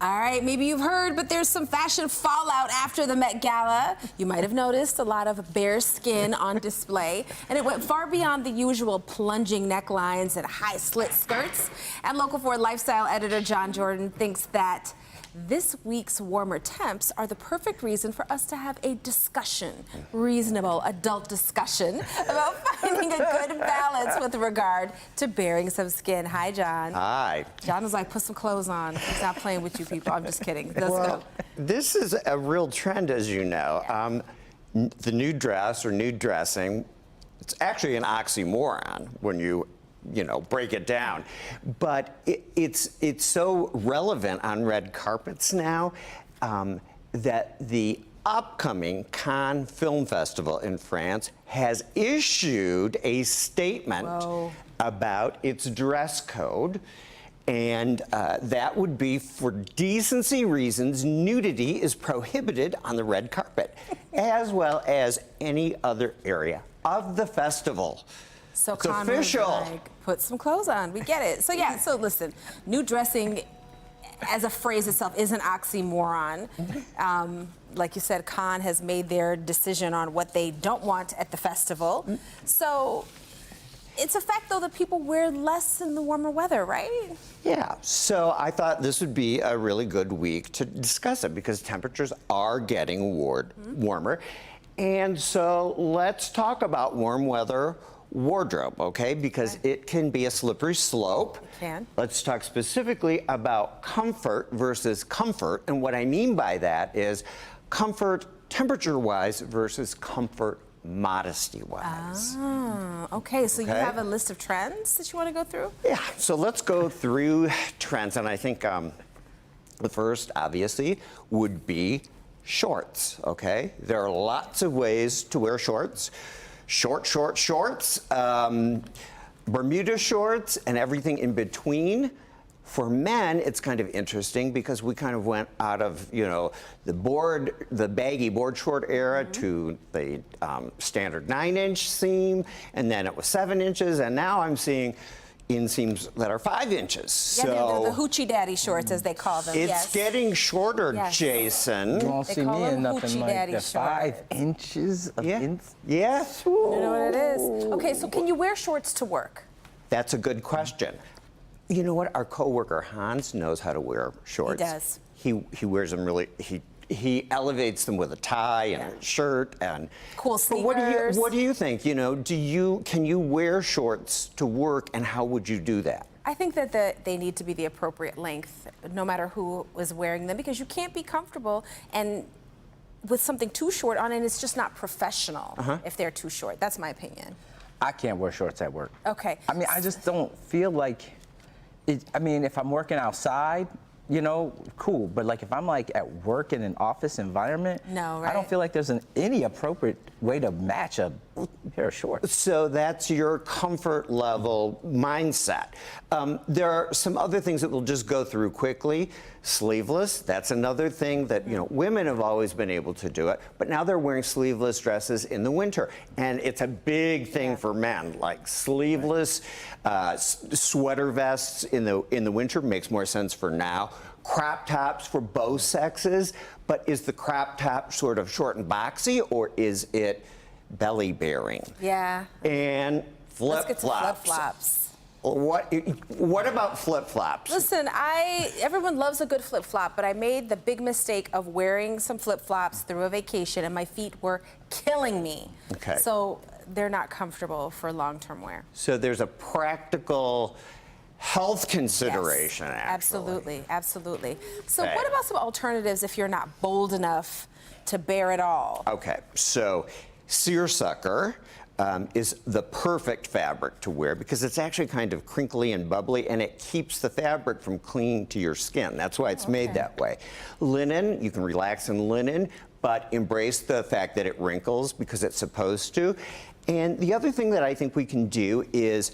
All right, maybe you've heard, but there's some fashion fallout after the Met Gala. You might have noticed a lot of bare skin on display, and it went far beyond the usual plunging necklines and high slit skirts. And Local 4 lifestyle editor John Jordan thinks that this week's warmer temps are the perfect reason for us to have a discussion, reasonable adult discussion, about finding a good balance with regard to bearing some skin. Hi, John. Hi. John was like, put some clothes on. He's not playing with you people. I'm just kidding. Let's go. This is a real trend, as you know. The nude dress or nude dressing, it's actually an oxymoron when you break it down. But it's so relevant on red carpets now that the upcoming Cannes Film Festival in France has issued a statement about its dress code. And that would be, for decency reasons, nudity is prohibited on the red carpet, as well as any other area of the festival. So it's official. Like, put some clothes on. We get it. So yeah. So listen, nude dressing, as a phrase itself, is an oxymoron. Like you said, Cannes has made their decision on what they don't want at the festival. So it's a fact, though, that people wear less in the warmer weather, right? Yeah. So I thought this would be a really good week to discuss it because temperatures are getting warmer. And so let's talk about warm weather wardrobe, okay? Because it can be a slippery slope. It can. Let's talk specifically about comfort versus comfort. And what I mean by that is comfort temperature-wise versus comfort modesty-wise. Ah, okay. So you have a list of trends that you want to go through? Yeah, so let's go through trends. And I think the first, obviously, would be shorts, okay? There are lots of ways to wear shorts. Shorts, Bermuda shorts, and everything in between. For men, it's kind of interesting because we kind of went out of, the baggy board short era to the standard 9-inch seam, and then it was 7 inches, and now I'm seeing inseams that are 5 inches. Yeah, so the hoochie daddy shorts, as they call them. It's getting shorter, Jason. You won't see me in nothing like the 5 inches of Yeah. You know what it is. Okay, so can you wear shorts to work? That's a good question. You know what? Our coworker Hans knows how to wear shorts. He does. He wears them really. He elevates them with a tie and a shirt and cool sneakers. But what do you think? Can you wear shorts to work, and how would you do that? I think that they need to be the appropriate length, no matter who is wearing them, because you can't be comfortable and with something too short on, and it's just not professional if they're too short. That's my opinion. I can't wear shorts at work. Okay. I mean, I just don't feel like it. I mean, if I'm working outside, cool. But like if I'm like at work in an office environment, I don't feel like there's any appropriate way to match a pair of shorts. So that's your comfort level mindset. There are some other things that we'll just go through quickly. Sleeveless, that's another thing that, women have always been able to do it, but now they're wearing sleeveless dresses in the winter. And it's a big thing for men, like sleeveless sweater vests in the winter makes more sense for now. Crop tops for both sexes, but is the crop top sort of short and boxy, or is it belly bearing? Yeah. And flip-flops. Let's get to flip-flops. What about flip-flops? Listen, everyone loves a good flip-flop, but I made the big mistake of wearing some flip-flops through a vacation, and my feet were killing me. Okay. So they're not comfortable for long-term wear. So there's a practical health consideration, yes, actually. Absolutely. So what about some alternatives if you're not bold enough to bear it all? Okay, so seersucker is the perfect fabric to wear because it's actually kind of crinkly and bubbly, and it keeps the fabric from clinging to your skin. That's why it's made that way. Linen, you can relax in linen, but embrace the fact that it wrinkles because it's supposed to. And the other thing that I think we can do is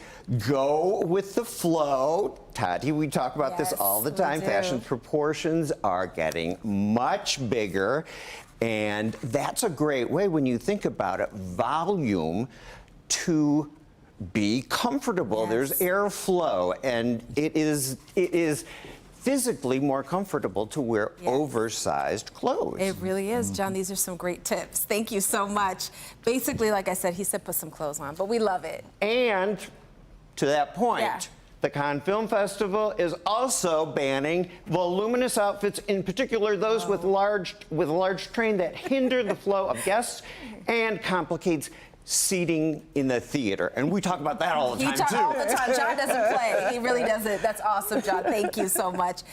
go with the flow. Tati, we talk about this all the time. Fashion proportions are getting much bigger. And that's a great way, when you think about it, volume to be comfortable. There's airflow, and it is physically more comfortable to wear oversized clothes. It really is, John. These are some great tips. Thank you so much. Basically, like I said, he said put some clothes on, but we love it. And to that point, the Cannes Film Festival is also banning voluminous outfits, in particular those with large train that hinder the flow of guests and complicates seating in the theater. And we talk about that all the time, too. All the time. John doesn't play. He really doesn't. That's awesome, John. Thank you so much.